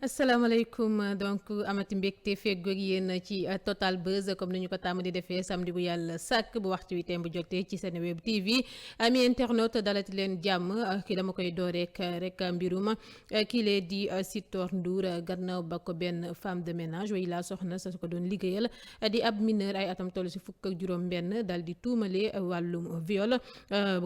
asalaamaaleykum donc amati mbégte feggoog yéen ci Total Buzz comme ni ñu ko tàmm di defee samedi bu yàlla sàkk bu waxtu wi temb bu jotee ci Seneweb TV ami internaute dalati leen jàmm ki dama koy door rek mbirum kii lee di Sitor Ndour gannaaw ba ko benn femme de ménage way laa soxna sa su ko doon liggéeyal di ab mineur ay atam toll si fukk ak juróom-benn dal di tuumale wàllum viol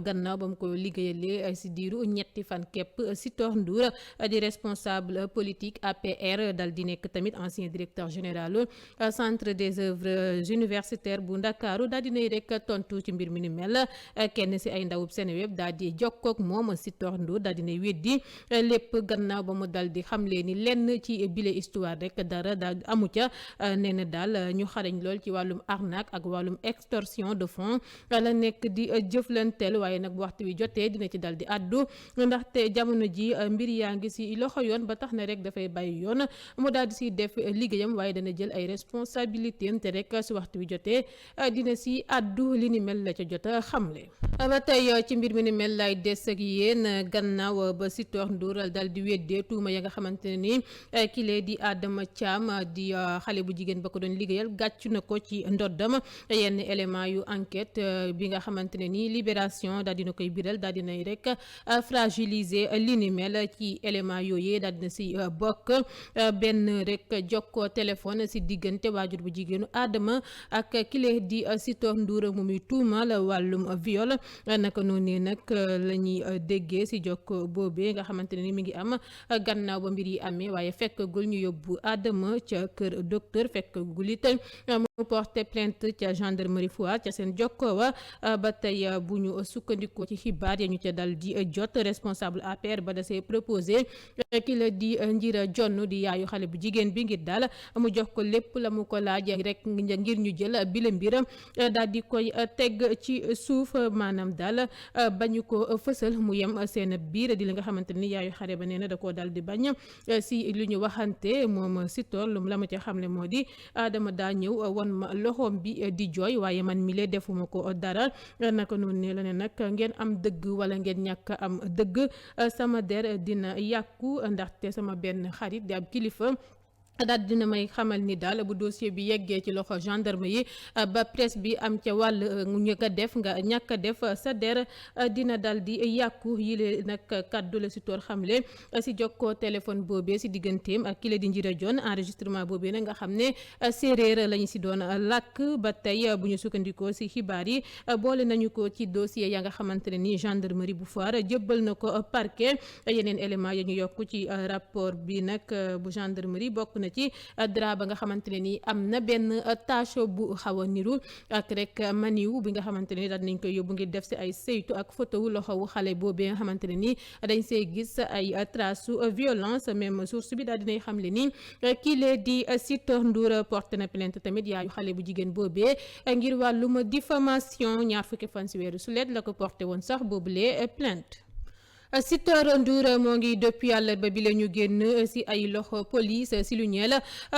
gannaaw ba mu ko liggéeyalee si diiru ñetti fan képp Sitor Ndour di responsable politique. APR dal di nekk tamit ancien directeur général centre des œuvres universitaires bu Ndakaaru daal di nay rek tontu ci mbir mi ni mel kenn si ay ndawub Seneweb daal di jokkoog moom Sitor Ndour daal di nay weddi lépp gannaaw ba mu dal di xamle ni lenn ci bile histoire rek dara daal amu ca nee na daal ñu xarañ lool ci wàllum arnaque ak wàllum extorsion de fonds la nekk di jëflanteel waaye nag bu waxtu wi jotee dina ci dal di addu ndaxte jamono ji mbir yaa ngi si loxo yoon ba tax na rek dafay bàyyi yoon mu daal di si def liggéeyam waaye dana jël ay responsabilité te rek su waxtu wi jotee dina si addu li ni mel la ca jot a xamle. ba tey ci mbir mi ni mel lay des ak yéen gannaaw ba Sitor Ndour dal di weddee tuuma ya nga xamante ne ni kile di Adama Thiam di xale bu jigéen ba ko doon liggéeyal gàccu na ko ci ndoddam yenn élément yu enquête bi nga xamante ne ni Libération daal dina koy biral daal dinay rek fragiliser li ni mel ci élément yooyee daal dina si bokk benn rek jokkoo téléphone si diggante waajur bu jigéenu Adama ak kile di Sitor Ndour mu muy tuumal wàllum viol naka noonu nag la ñuy déggee si jokko boobee nga xamante ne ni mi ngi am gannaaw ba mbir yi amee waaye fekkagul ñu yóbbu Adama ca kër docteur fekkagul it mu porté plainte ca gendarmerie Foire ca seen jokkoo wa ba tey bu ñu sukkandikoo ci xibaar ya ñu ca dal di jot responsable APR ba da see proposé ki la di Njira Jonn di yaayu xale bu jigéen bi ngir daal mu jox ko lépp la mu ko laaj rek ngir ñu jël bile mbir daal di koy teg ci suuf maanaam daal bañu ko fësal mu yem seen biir di li nga xamante ni yaayu xale ba nee na da koo dal di bañ si lu ñu waxante moom Sitor lu la ma ca xamle moo di Adama daa ñëw won ma loxoom bi di jooy waaye man mi lee defuma ko dara naka noonu ne la ne nag ngeen am dëgg wala ngeen ñàkk am dëgg sama der dina yàqu ndaxte sama benn xarit di ab kilifa daal dina may xamal ni daal bu dossier bi yeggee ci loxo gendarme yi ba presse bi am ca wàll ñu ko def nga ñàkk a def sa der dina dal di yàqu yile nag kàddu la Sitor xamle si jokkoo téléphone boobee si digganteem ak kile di Njira Jon enregistrement boobee nag nga xam ne séeréer lañu si doon làkk ba tey bu ñu sukkandikoo si xibaar yi boole nañu ko ci dossier ya nga xamante ne ni gendarmerie bu Foire jëbbal na ko parquet yeneen élément ya ñu yokk ci rapport bi nag bu gendarmerie bokk na ci drap ba nga xamante ne ni am na benn tache bu xaw a niru ak rek maniw bi nga xamante ne ni daal nañ koy yóbbu ngir def si ay saytu ak photo wu loxo wu xale boobee nga xamante ne ni dañ see gis ay trace su violence même source bi daal dinay xamle ni kii lee di Sitor Ndour porte na plainte tamit yaayu xale bu jigéen boobee ngir wàllum diffamation ñaar fukki fan si weeru sulet la ko porté woon sax boobulee plainte. Sitor Ndour moo ngi depuis àllarba bi la ñu génn si ay loxo police si lu ñeel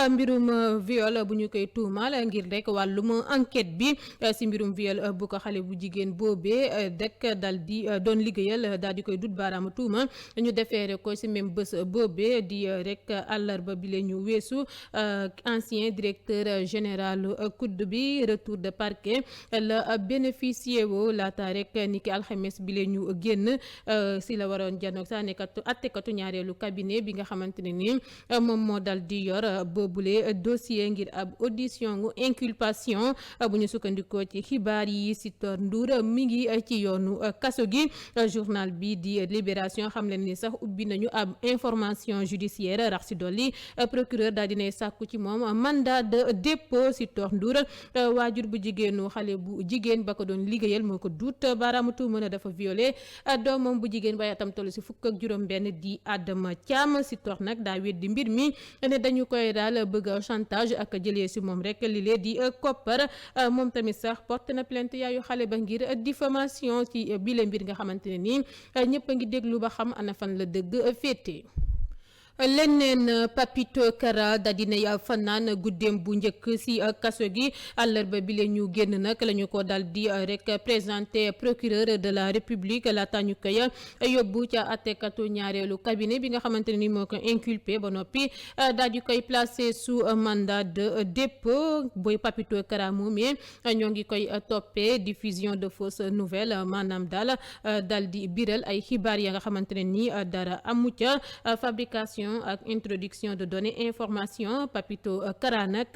mbirum viol bu ñu koy tuumal ngir rek wàllum enquête bi si mbirum viol bu ko xale bu jigéen boobee rek dal di doon liggéeyal daal di koy dut baaraama tuuma ñu defeere ko si même bés boobee di rek àllarba bi la ñu weesu ancien directeur général COUD bi retour de parquet la bénéficié woo laata rek ni ki alxames bi la ñu génn si la waroon janoog saa nekkatu attekatu ñaareelu cabinet bi nga xamante ne ni moom moo dal di yor boobule dossier ngir ab audition inculpation bu ñu sukkandikoo ci xibaar yi Sitor Ndour mi ngi ci yoonu kaso gi journal bi di Libération xam leen ni sax ubbi nañu ab information judiciaire rax si dolli procureur daal dinay sàkku ci moom mandat de dépôt Sitor Ndour waajur bu jigéenu xale bu jigéen ba ko doon liggéeyal moo ko duut baaraamu tuuma ne dafa violé doomam bu jigéen waaye tam toll si fukk ak juróom benn di Adama Thiam Sitor nag daa weddi mbir mi ne dañu koy daal bëgg chantage ak jëlee si moom rek li lee di koppar moom tamit sax porte na plainte yaayu xale ba ngir diffamation ci bile mbir nga xamante ne nii ñëpp a ngi déglu ba xam ana fan la dëgg féete leneen Papito Kara da dinay fanaan guddeem bu njëkk si kaso gi àllarba bi la ñu génn nag la ñu ko dal di rek présenté procureur de la république laata ñu koy yóbbu ca àttekatu ñaareelu cabinet bi nga xamante ne ni moo ko inculpé ba noppi daal di koy placé sous mandat de dépôt booy Papito Kara moomee ñoo ngi koy toppee diffusion de fausses nouvelles maanaam daal dal di biral ay xibaar ya nga xamante ne ni dara amu ca fabrication ak introduction de données information Papito Kara nag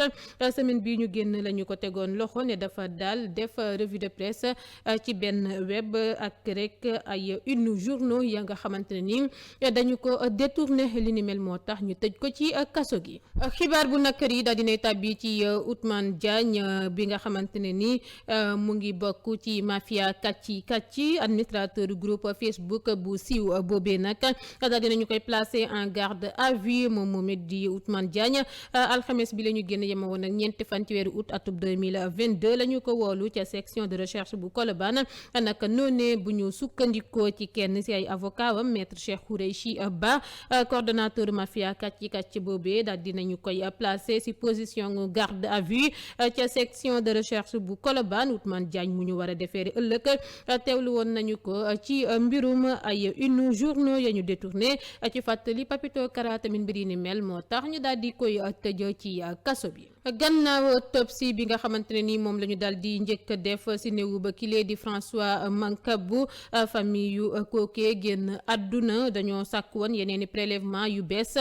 semaine bi ñu génn la ñu ko tegoon loxo ne dafa daal def revue de presse ci benn web ak rek ay une journaux ya nga xamante ne ni dañu ko détourné li ni mel moo tax ñu tëj ko ci kaso gi. xibaar bu nakar yi daal dinay tàbbi ci Ousmane Diagne bi nga xamante ne ni mu ngi bokk ci mafia kàcci administrateur groupe Facebook bu siiw boobee nag daal dinañu koy placé en garde à vue moom moomit di Ousmane Diagne alxames bi la ñu génn yema woon ak ñeenti fan ci weeru août atub 2022 la ñu ko woolu ca section de recherche bu Colobane naka noonee bu ñu sukkandikoo ci kenn ci ay avocat wam maître Cheikh Khoureyssi Ba coordonnateur mafia kàcci boobee daal dinañu koy placé ci position garde à vue ca section de recherche bu Colobane Ousmane Diagne mu ñu war a defeere ëllëg teewlu woon nañu ko ci mbirum ay une journaux ya ñu détourné ci fàttali Papito Kara tamit mbir yi ni mel moo tax ñu daal di koy tëj ci kaso bi. gannaaw autopsie bi nga xamante ne ni moom la ñu daal di njëkk def si néewu ba kile di François Mancabou famille yu kookee génn àdduna dañoo sàkk woon yeneen i prélèvement yu bees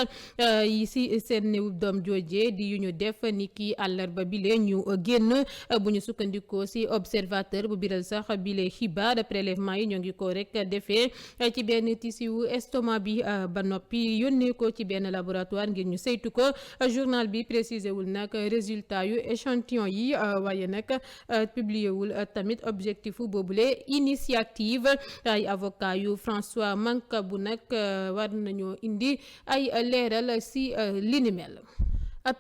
yi si seen néewu doom jooje di yu ñu def ni ki àllarba bile ñu génn bu ñu sukkandikoo si observateur bu biral sax bile xibaar prélèvement yi ñoo ngi ko rek defee ci benn tissu estomac bi ba noppi yónnee ko ci benn laboratoire ngir ñu saytu ko journal bi précisé wul nag résultat yu échantillon yi waaye nag publié wul tamit objectif boobule initiative ay avocat yu François Mancabou nag war nañoo indi ay leeral si li ni mel.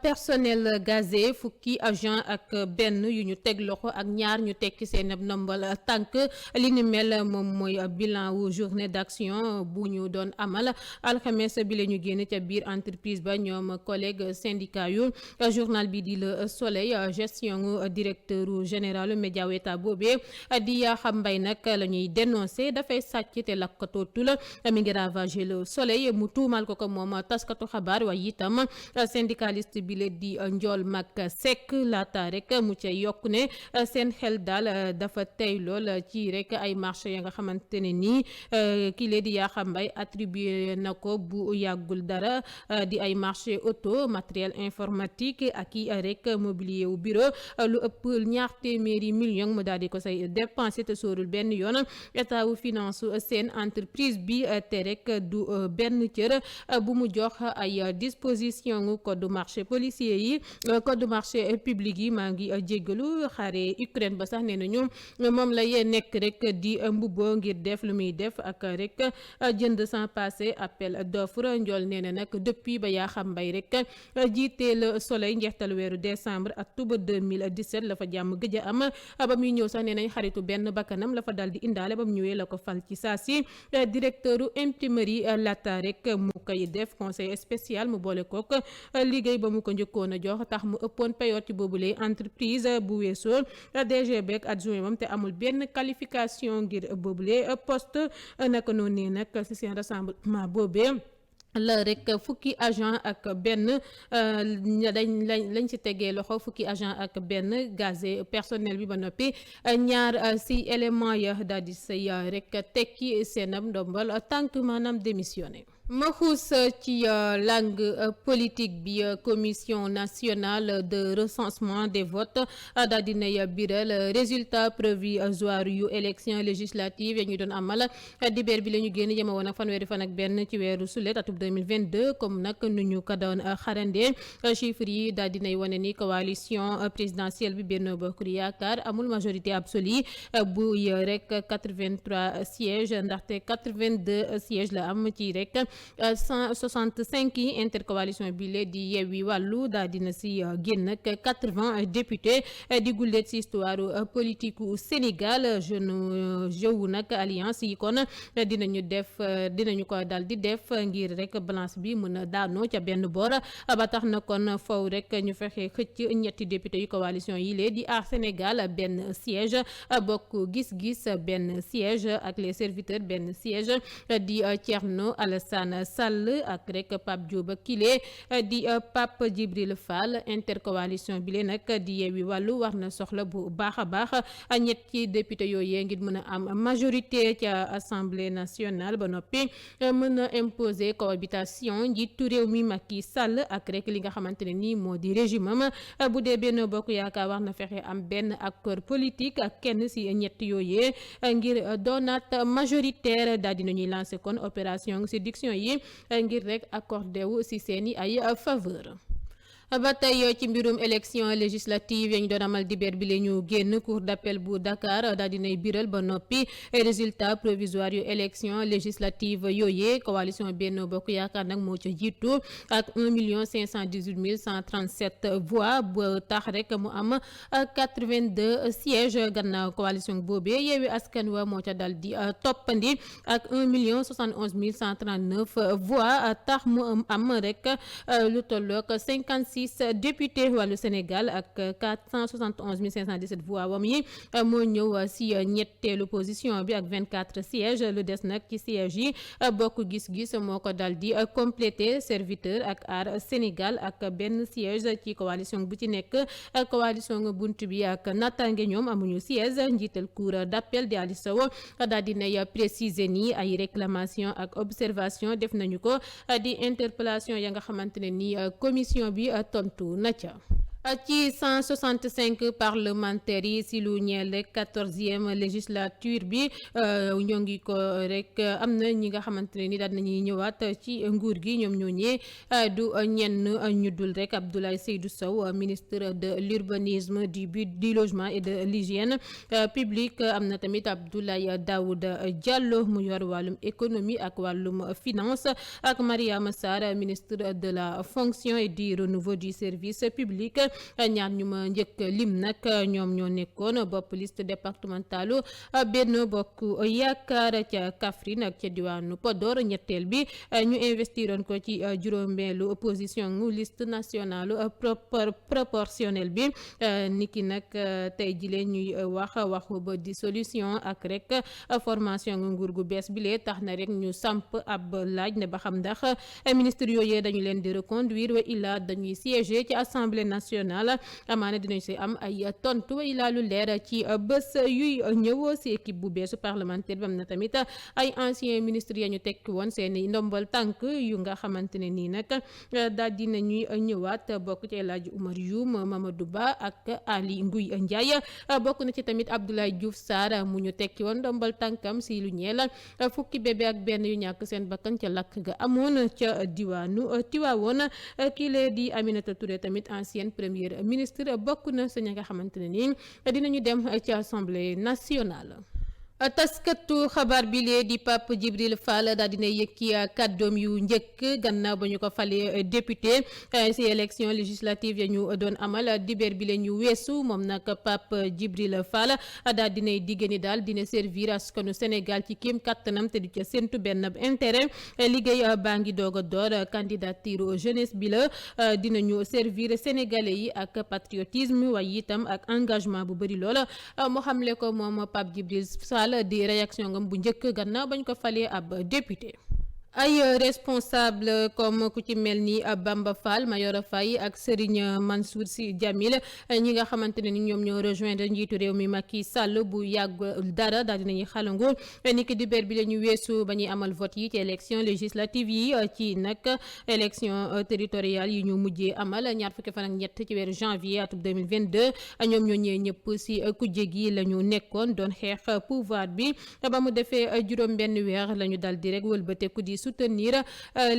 Personnel gazé fukki agent ak benn yu ñu teg loxo ak ñaar ñu tekki seen ndombal tànk li ni mel moom mooy bilan wu journée d'action bu ñu doon amal alxames bi la ñu génn ca biir entreprise ba ñoom collègue syndicat yu journal bi di Le Soleil gestion directeur général média état boobee di Yakham Mbaye nag la ñuy dénoncé dafay sàcc te lakkatootul mi ngi ravagé Le Soleil mu tuumal ko moom taskatu xabaar waaye itam syndicaliste bi la di Ndiol Mak Seck laata rek mu ca yokk ne seen xel daal dafa tey lool ci rek ay marché ya nga xamante ne nii ki la di Yakham Mbaye attribué na ko bu yàggul dara di ay marché auto matériel informatique ak i rek mobilier wu bureau lu ëpp 200 millions mu daal di ko say dépensé te sóorul benn yoon état wu finance seen entreprise bi te rek du benn cër bu mu jox ay disposition code marché policier yi code marché public yi maa ngi jéggalu xaare Ukraine ba sax nee nañu moom la yee nekk rek di mbubboo ngir def lu muy def ak rek jënd sans passer appel d'offre njool nee na nag depuis ba Yakham Mbaye rek jiitee Le Soleil njeextal weeru décembre octobre 2017 la fa jàmm gëj a am ba muy ñëw sax nee nañ xaritu benn bakkanam la fa dal di indaale ba mu ñëwee la ko fal ci saa si directeur imprimerie laata rek mu koy def conseil spécial mu boole kook liggéey ba mu ko njëkkoon a jox tax mu ëppoon payoor ci boobule entreprise bu weesoo DG beeg adjoint moom te amul benn qualification ngir boobule poste naka noonu ne nag ci seen rassemblement boobee la rek fukki agent ak benn lañ ci tegee loxo fukki agent ak benn gazé personnel bi ba noppi ñaar ci élément ya daal di say rek tekki seenam ndombal tànk maanaam démissionné. ma xuus ci langue politique bi commission nationale de recensement des votes daal dinay biral résultat provisoire yu élection législative ya ñu doon amal dibeer bi la ñu génn yema woon ak fanweeri fan ak benn ci weeru sulet atub 2022 comme nag nu ñu ko doon xarande chiffres yi daal dinay wane ni coalition présidentielle bi Benno Bokk Yaakaar amul majorité absolue buy rek 83 sièges ndaxte 82 sièges la am ci rek 165 yi intercoalition bi lee di Yewwi Wàllu daal dina si génn ak 80 députés di gulleet si histoire politique u Sénégal jeune nag alliance yi kon dinañu ko dal di def ngir rek balance bi mën a daanoo ca benn boor ba tax na kon faw rek ñu fexe xëcc ñetti député yu coalition yi lee di Aar Sénégal benn siège bokk gis-gis benn siège ak les serviteurs benn siège di Thierno Alassane Sall ak rek Pape Diop kile di Pape Djibril Fall intercoalition bi lee nag di Yewwi Wàllu war na soxla bu baax a baax ñetti député yooyee ngir mën a am majorité ca assemblée nationale ba noppi mën a imposer cohabitation njiitu réew mi Macky Sall ak rek li nga xamante ne nii moo di régime am bu dee Benno Bokk Yaakaar war na fexe am benn accord politique ak kenn si ñett yooyee ngir doonaat majoritaire daal dina ñuy lancer kon opération séduction yi ngir rek accordé wu si seeni ay faveur. ba tey ci mbirum élection législative yañ doon amal dibeer bi la ñu génn cour d'appel bu Dakar daal dinay biral ba noppi résultat provisoire yu élection législative yooyee coalition Benno Bokk Yaakaar nag moo ca jiitu ak 1 137 voix ba tax rek mu am 82 sièges gannaaw coalition boobee Yewwi Askan Wa moo ca dal di toppandi ak 1 071 139 voix tax mu am rek lu tollook 56 député wàllu Sénégal ak 471 517 voix wam yi moo ñëw si ñetteelu position bi ak 24 sièges lu des nag ci sièges yi bokk gis-gis moo ko dal di complété serviteur ak Aar Sénégal ak benn siège ci coalition bu ci nekk coalition bunt bi ak nattaange ñoom amuñu siège njiital cour d'appel di Ali Sow daal di nay préciser ni ay réclamation ak observation def nañu ko di interpellation ya nga xamante ne ni commission bi tontu na ca. ci 165 parlementaires yi si lu ñeel 14e législature bi ñoo ngi ko rek am na ñi nga xamante ne ni daal nañuy ñëwaat ci nguur gi ñoom ñooñee du ñenn ñu dul rek Abdoulaye Seydou Sow ministre de l'urbanisme du logement et de l'hygiène publique am na tamit Abdoulaye Daouda Diallo mu yor wàllum économie ak wàllum finance ak Mariama Sarr ministre de la fonction et du renouveau du service public ñaar ñu ma njëkk lim nag ñoom ñoo nekkoon bopp liste départementalu Benno Bokk Yaakaar ca Kaffrine ak ca diwaanu Podor ñetteel bi ñu investiroon ko ci juróomeelu position ngu liste nationale proportionnelle bi niki nag tey jile ñuy waxu ba dissolution ak rek formation ngu nguur gu bees bi lee tax na rek ñu samp ab laaj ne ba xam ndax ministre yooyee dañu leen di reconduire wa illa dañuy siéger ci assemblée nationale amaana dinañ si am ay tontu ilaa lu leer ci bés yuy ñëw si équipe bu beesu parlementaire bi am na tamit ay anciens ministres ya ñu tekki woon seeni ndombal tànk yu nga xamante ne nii nag daal dina ñuy ñëwaat bokk ci El Hadji Oumar Youm Mamadou Ba ak Ali Nguy Ndiaye bokk na ci tamit Abdoulaye Diouf Sarr mu ñu tekki woon ndombal tànkam si lu ñeel fukki bébé ak benn yu ñàkk seen bakkan ca lakk ga amoon ca diwaanu Tiwaawoon kii lee di Aminata Touré tamit ancienne premier ministre bokk na sa ña nga xamante ne nii dinañu dem ci assemblée nationale. taskatu xabaar bi lee di Pape Djibril Fall daal dina yëkki kàddoom yu njëkk gannaaw ba ñu ko falee député ci élection législative ya ñu doon amal dibeer bi la ñu weesu moom nag Pape Djibril Fall daal dinay digg ni daal dina servir askanu Sénégal ci kéem kattanam te du ca séntu benn intérêt liggéey baa ngi doog a door candidature jeunesse bi la dinañu servir sénégalais yi ak patriotisme waaye itam ak engagement bu bëri loola moo xamle ko moom Pape Djibril Fall di réaction ngam bu njëkk gannaaw bañ ko falee ab député. ay responsable comme ku ci mel ni Bamba Fall Mayoro Faye ak Serigne Mansour Sy Djamil ñi nga xamante ne ni ñoom ñoo rejoindre njiitu réew mi Macky Sall bu yàgg dara daal dinañuy xalangu ni ki dibéer bi la ñu weesu ba ñuy amal vote yi ci élection législative yi ci nag élection territoriale yi ñu mujjee amal ñaar fukki fan ak ñett ci weeru janvier atum 2022 ñoom ñoo ñëwee ñëpp si kujje gi la ñu nekkoon doon xeex pouvoir bi ba mu defee juróom benn weer la ñu dal di rek wëlbate ku di soutenir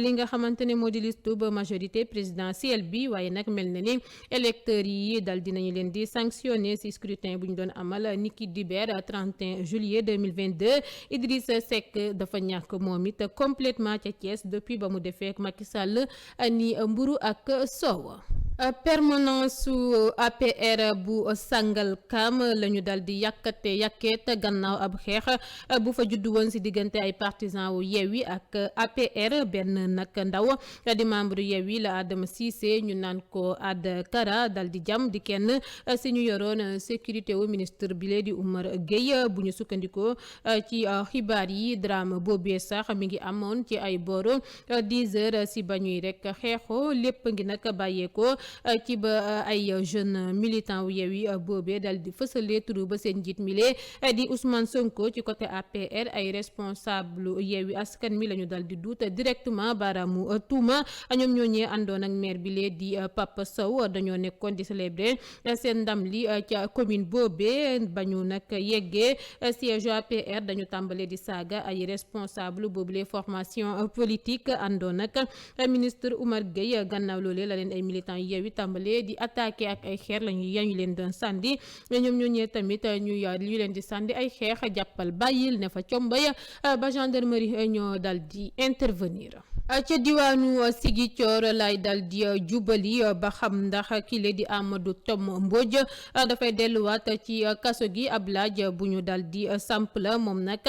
li nga xamante ne moo di liste ba majorité présidentielle bi waaye nag mel na ni électeurs yi dal dinañu leen di sanctionner ci scrutin bu ñu doon amal niki dibeer 31 juillet 2022 Idrissa Seck dafa ñàkk moom it complètement ca Thiès depuis ba mu defee ak Macky Sall ni mburu ak soow. Permanence su APR bu Sangalkam la ñu dal di yàkkeet gannaaw ab xeex bu fa juddu woon ci diggante ay partisans wu Yewwi ak APR benn nag ndaw di membre Yewwi la Adama Cissé ñu naan ko Ad Kara dal di jam di kenn ci ñu yoroon sécurité wu ministre bile di Oumar Gueye bu ñu sukkandikoo ci xibaar yi drame boobee sax mi ngi amoon ci ay booro 10 heures ci ba ñuy rek xeexoo lépp ngi nag bàyyeekoo ci ba ay jeune militant wu Yewwi boobee dal di fësale turu ba seen njiit mile di Ousmane Sonko ci côté APR ay responsable Yewwi askan mi la ñu dal di duut directement baaraamu tuuma ñoom ñooñee àndoon ak maire bile di Papa Sow dañoo nekkoon di célébrer seen ndam li ca commune boobee ba ñu nag yeggee siège APR dañu tàmbale di saaga ay responsable boobule formation politique àndoon nag ministre Oumar Gueye gannaaw loolee la leen ay militants Yewwi tàmbale di attaqué ak ay xeer lañu yañu leen doon sànni ñoom ñooñee tamit ñu leen di sànni ay xeex jàppal bàyyil ne fa combay ba gendarmerie ñoo dal di intervenir. ca diwaanu Ziguinchor lay dal di jubali ba xam ndax kile di Amadou Tom Mbodj dafay delluwaat ci kaso gi ab laaj bu ñu dal di samp la moom nag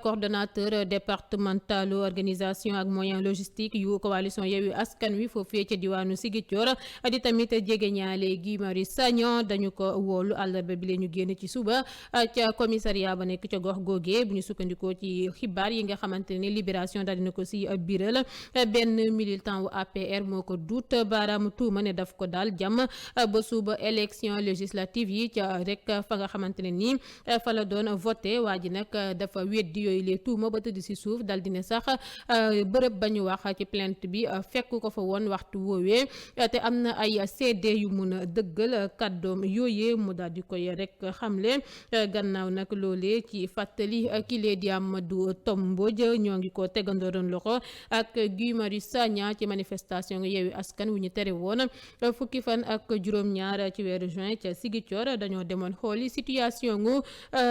coordonnateur départemental organisation ak moyen logistique yu coalition Yewwi Askan Wi foofee ca diwaanu Ziguinchor di tamit jege ñaale Guy Marius Sagna dañu ko woolu àllarba bi ñu génn ci suba ca commissariat ba nekk ca gox googee bu ñu sukkandikoo ci xibaar yi nga xamante ne Libération dal dina ko si biral benn militant wu APR moo ko duut baaraamu tuuma ne daf ko daal jàmm ba suba élection législative yi ca rek fa nga xamante ne nii fa la doon voté waa ji nag dafa weddi yooyu les tuuma ba tëdd si suuf dal di ne sax bërëb ba ñu wax ci plainte bi fekk ko fa woon waxtu woowee te am na ay seede yu mun a dëggal kàddoom yooyee mu daal di koy rek xamle gannaaw nag loolee ci fàttali kilee di Amadou Tom Mbodj ñoo ngi ko tegandoo loxo ak Guy Marius Sagna ci manifestation Yewwi Askan wu ñu tere woon fukki fan ak juróom-ñaar ci weeru juin ca Ziguinchor dañoo demoon xooli situation gu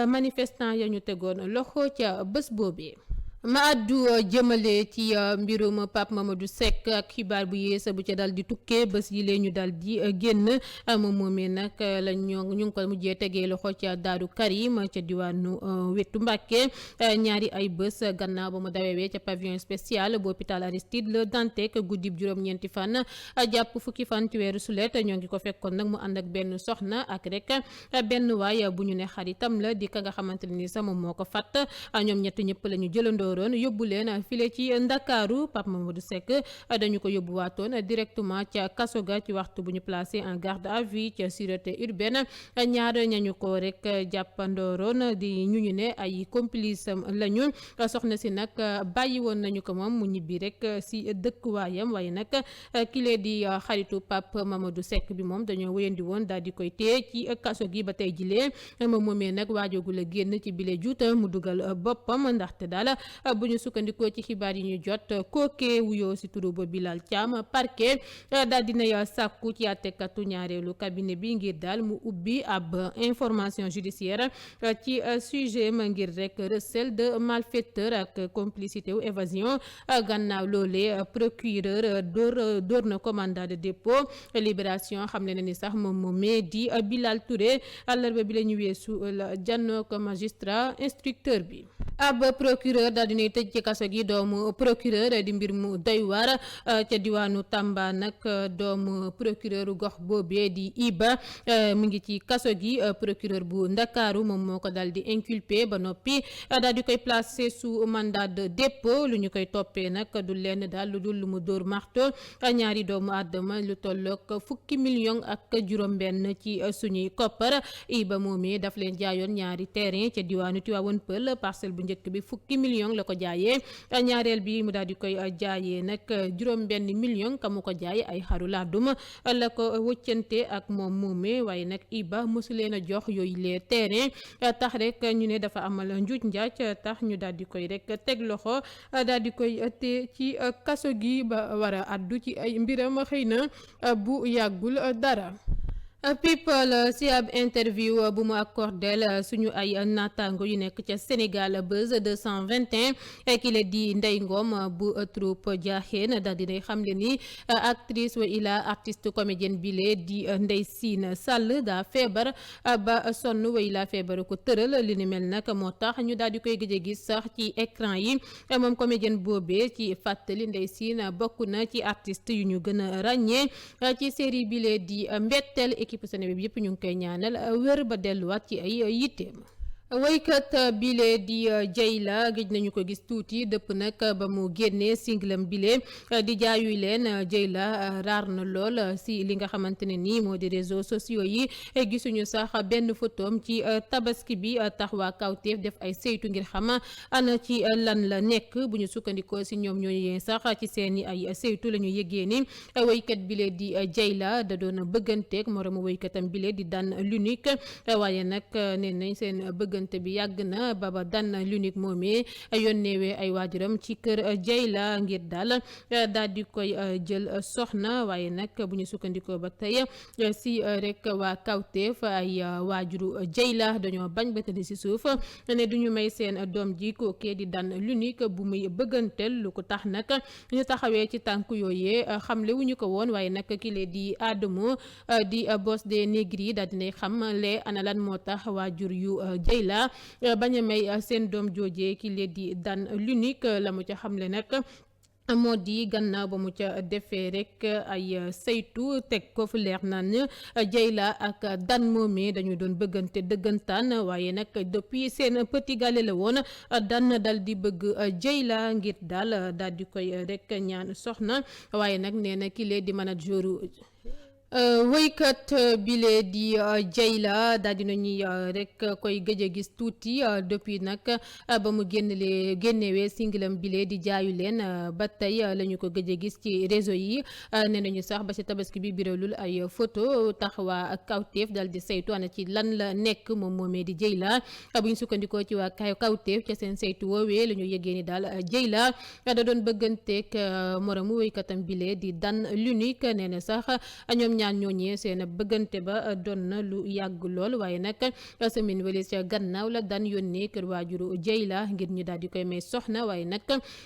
manifestant ya ñu tegoon loxo ca bés boobee. ma addu jëmale ci mbirum Pape Mamadou Seck ak xibaar bu yees bu ca dal di tukkee bés yi lee ñu dal di génn moom moomee nag la ñu ngi ko mujjee tegee loxo ca Daaru Karim ca diwaanu wetu Mbàkke ñaari ay bés gannaaw ba mu dawewee ca pavillon spécial bu hôpital Aristide Le Dantec guddib juróom-ñeenti fan jàpp fukki fan ci weeru sulet ñoo ngi ko fekkoon nag mu ànd ak benn soxna ak rek benn waay bu ñu ne xaritam la di ka nga xamante ne ni sax moom moo ko fàtt ñoom ñett ñëpp la ñu jëlandoo yóbbu leen file ci Ndakaaru Pape Mamadou Seck dañu ko yóbbu waatoon directement ca kaso ga ci waxtu bu ñu placé en garde à vue ca sûreté urbaine ñaar ñañu ko rek jàppandooroon di ñu ne ay complice lañu soxna si nag bàyyi woon nañu ko moom mu ñibbi rek si dëkkuwaayam waaye nag kile di xaritu Pape Mamadou Seck bi moom dañoo wéyandi woon daal di koy téye ci kaso gi ba tey jilee moom moomee nag waajoogu la génn ci bile juuta mu dugal boppam ndaxte daal bu ñu sukkandikoo ci xibaar yi ñu jot kookee wuyoo ci turu ba Bilal Thiam parquet daal dina sàkku ci àttekatu ñaareelu cabinet bi ngir daal mu ubbi ab information judiciaire ci sujet ma ngir rek recel de malfaiteur ak complicité wu évasion gannaaw loolee procureur dóor na ko mandat de dépôt libération xam ne na ni sax moom moomee di Bilal Touré àllarba bi la ñu weesu la janoo ko magistrat instructeur bi ab procureur daal dinay tëj ci kaso gi doomu procureur di mbir mu doy waar ca diwaanu Tamba nag doomu procureur gox boobee di Iba mu ngi ci kaso gi procureur bu Ndakaaru moom moo ko daal di inculpé ba noppi daal di koy placé sous mandat de dépôt lu ñu koy toppee nag du lenn daal lu dul lu mu dóor marto ñaari doomu àddama lu tollook fukki million ak juróom-benn ci suñuy koppar Iba moomee daf leen jaayoon ñaari terrain ca diwaanu Tivaouane Peulh parcelle bu njëkk bi fukki million la la ko jaayee ñaareel bi mu daal di koy jaayee nag juróom-benn million ka mu ko jaay ay xaru laadum la ko wëccante ak moom moomee waaye nag Iba mosu leen a jox yooyu les terrain tax rek ñu ne dafa amal njuuj njaaj tax ñu daal di koy rek teg loxo daal di koy te ci kaso gi ba war a addu ci ay mbiram xëy na bu yàggul dara. People si ab interview bu mu accordel suñu ay naataango yu nekk ca Sénégal Buzz 221 ki la di Ndeye Ngom bu troupe Diakhène daal di xamle ni actrice wa ila artiste comédienne bile di Ndeye Sine Sall daa feebar ba sonn wa ila feebar ko tëral li ni mel nag moo tax ñu daal di koy gëj a gis sax ci écran yi moom comédienne boobee ci fàttali Ndeye Sine bokk na ci artiste yu ñu gën a ràññee ci série bile di Mbetteel. Équipe Sénégal bi yëpp ñu ngi koy ñaanal wér ba delluwaat ci ay yitteem. waykat bile di Dieyla gëj nañu ko gis tuuti dëpp nag ba mu génnee singlam bile di jaayuy leen Dieyla raar na lool si li nga xamante ne nii moo di réseaux sociaux yi gisuñu sax benn photom ci tabaski bi tax waa Kawtef def ay saytu ngir xam ana ci lan la nekk bu ñu sukkandikoo si ñoom ñooy sax ci seeni ay saytu la ñu yëgee ni waykat bile di Dieyla da doon bëgganteeg moromu waykatam bile di Dan l'unique waaye nag nee nañ seen bëggante bi yàgg na baba Dan l'unique moomee yónneewee ay waajuram ci kër Dieyla ngir daal di koy jël soxna waaye nag bu ñu sukkandikoo ba tey si rek waa Kawtef ay waajuru Dieyla dañoo bañ ba tëdd si suuf ne duñu may seen doom ji kookee di Dan l'unique bu muy bëgganteel lu ko tax nag ñu taxawee ci tànk yooyee xamle wuñu ko woon waaye nag kile di Adamo di boss des négri daal dinay xam le ana lan moo tax waajur yu Dieyla bañ a may seen doom joojee ki lee di Dan l'unique la mu ca xamle nag moo di gannaaw ba mu ca defee rek ay saytu teg ko fu leer naan Dieyla ak Dan moomee dañu doon bëggante dëggantaan waaye nag depuis seen petit gallé la woon Dan dal di bëgg Dieyla ngir daal di koy rek ñaan soxna waaye nag nee na ki lee di manageru waykat bile di Dieyla daal dina ñuy rek koy gëj a gis tuuti depuis nag ba mu génnewee singlam bile di jaayu leen ba tey la ñu ko gëj a gis ci réseau yi nee nañu sax ba ci tabaski bi biralul ay photo tax waa Kawtef dal di saytu ana ci lan la nekk moom moomee di Dieyla bu ñu sukkandikoo ci waa Kawtef ca seen saytu woowee la ñu yëgee ni daal Dieyla da doon bëgganteeg moromu waykatam bile di Dan l'unique nee na sax ñoom ñaan ñooñee seen bëggante ba doon na lu yàgg lool waaye nag semaine wala ca gannaaw la Dan yónnee kër waajuru Dieyla ngir ñu daal di koy may soxna waaye nag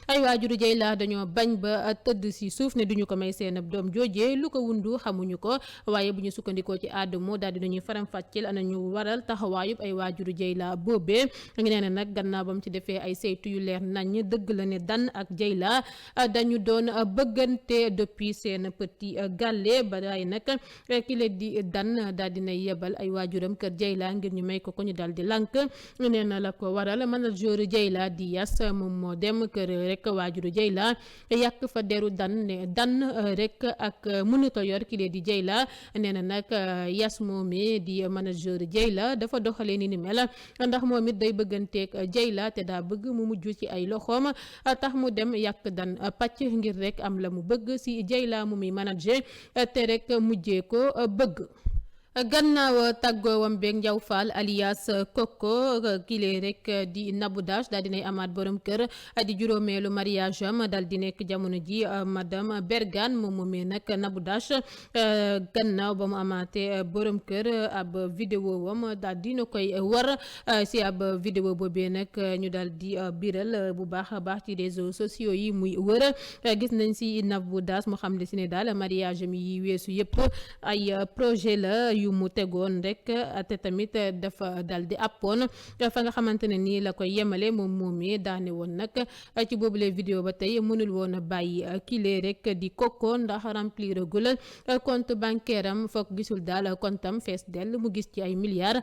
ay waajuru Dieyla dañoo bañ ba tëdd si suuf ne duñu ko may seen doom joojee lu ko wundu xamuñu ko waaye bu ñu sukkandikoo ci Adamo daal di nañuy faram-fàcceel ana ñu waral taxawaayub ay waajuru Dieyla boobee nee na nag gannaaw ba mu ci defee ay saytu yu leer nañ dëgg la ne Dan ak Dieyla dañu doon bëggante depuis seen petit gàlle ba waaye nag ki la di Dan daal dina yebal ay waajuram kër Dieyla ngir ñu may ko ñu daal di lànk nee na la ko waral manager Dieyla di Yas moom moo dem kër rek waajuru Dieyla yàq fa deru Dan ne Dan rek ak mënuta yor ki la di Dieyla nee na nag Yas moomee di manager Dieyla dafa doxalee ni mel ndax moom it day bëgganteeg Dieyla te daa bëgg mu mujj ci ay loxoom tax mu dem yàq Dan pàcc ngir rek am la mu bëgg si Dieyla mu muy manager te rek mujjee ko bëgg. gannaaw tàggoowam beeg Ndiaw Fall alias Coco kile rek di Nabou Dash daal dinay amaat borom kër di juróomeelu mariage am daal di nekk jamono ji madame Bergane moom moomee nag Nabou Dash gannaaw ba mu amaatee borom kër ab vidéo wam daal dina koy war si ab vidéo boobee nag ñu daal di biral bu baax a baax ci réseaux sociaux yi muy wër gis nañ si Nabou Dash mu xam ne si ne daal mariage mi yi weesu yëpp ay projet la yu mu tegoon rek te tamit dafa dal di appoon fa nga xamante ne nii la koy yemale moom moomee daane woon nag ci boobule vidéo ba tey mënul woon a bàyyi kile rek di Coco ndax remplir gul compte bancaire am foog gisul daal compte am fees dell mu gis ci ay milliards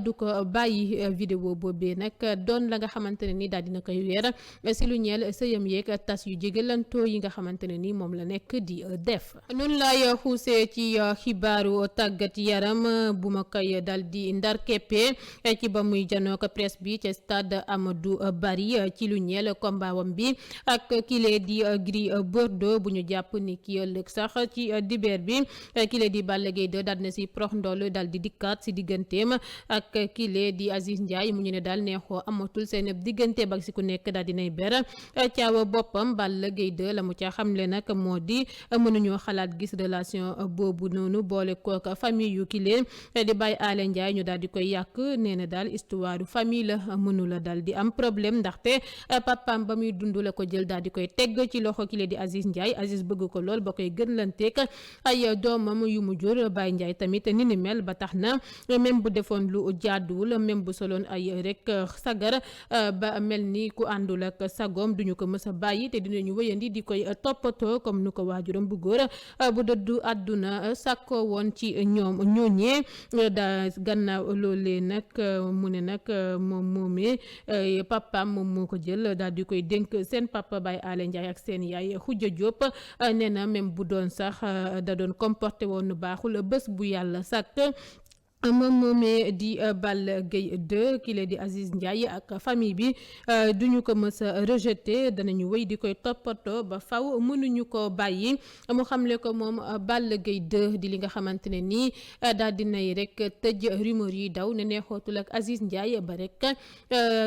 du ko bàyyi vidéo boobee nag doon la nga xamante ne nii daal dina koy weer si lu ñeel sëyam yeeg tas yu jégalantoo yi nga xamante ne nii moom la nekk di def. noonu laay xuusee ci xibaaru tàggat yaram carrière-am bu ma koy dal di ndar keppe ci ba muy janoo ko presse bi ca stade Amadou Barry ci lu ñeel combat wam bi ak kile di Gris Bordeaux bu ñu jàpp ni ki ëllëg sax ci dibeer bi kile di Balla Gaye 2 daal na si prox ndool dal di dikkaat si digganteem ak kile di Aziz Ndiaye mu ñu ne daal neexoo amatul seen diggante ba si ku nekk daal dinay ber caawa boppam Balla Gaye 2 la mu ca xamle nag moo di mënuñoo xalaat gis relation boobu noonu boole kook famille yu kile di Baye Alé Ndiaye ñu daal di koy yàq nee na daal histoire famille la mënula dal di am problème ndaxte papaam ba muy dund la ko jël daal di koy tegg ci loxo kile di Aziz Ndiaye Aziz bëgg ko lool ba koy gën lanteek ay doomam yu mu jur Baye Ndiaye tamit ni ni mel ba tax na même bu defoon lu jaaduwul même bu soloon ay rek sagar ba mel ni ku àndul ak sagoom duñu ko mës a bàyyi te dinañu wëyandi di koy toppatoo comme nu ko waajuram bu góor bu dëddu àdduna sàkkoo woon ci ñoom ñooñee da gannaaw loolee nag mu ne nag moom moomee papaam moom moo ko jël daal di koy dénk seen papa Baye Alé Ndiaye ak seen yaay Khoudia Diop nee na même bu doon sax da doon comporté woon baaxul bés bu yàlla sàkk moom moomee di Balla Gaye 2 kile di Aziz Ndiaye ak famille bi duñu ko mës a rejeté danañu wéy di koy toppatoo ba faw mënuñu ko bàyyi mu xamle ko moom Balla Gaye 2 di li nga xamante ne nii daal dinay rek tëj rumeur yi daw ne neexootul ak Aziz Ndiaye ba rek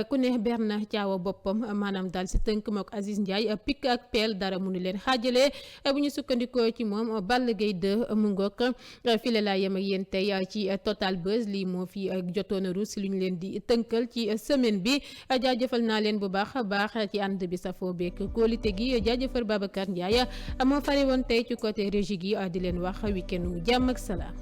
ku ne berna caawa boppam maanaam daal si tënk mook Aziz Ndiaye pik ak peel dara mënu leen xaajale bu ñu sukkandikoo ci moom Balla Gaye 2 mu ngoog file laa yem ak yéen tey ci Total Buzz lii moo fi jotoon a ruus lu ñu leen di tënkal ci semaine bi jaajëfal naa leen bu baax a baax ci ànd bi safoo beek kóolite gi jaajëfal Babacar Ndiaye moo fare woon tey ci côté régie gi di leen wax week-end jàmm ak salaam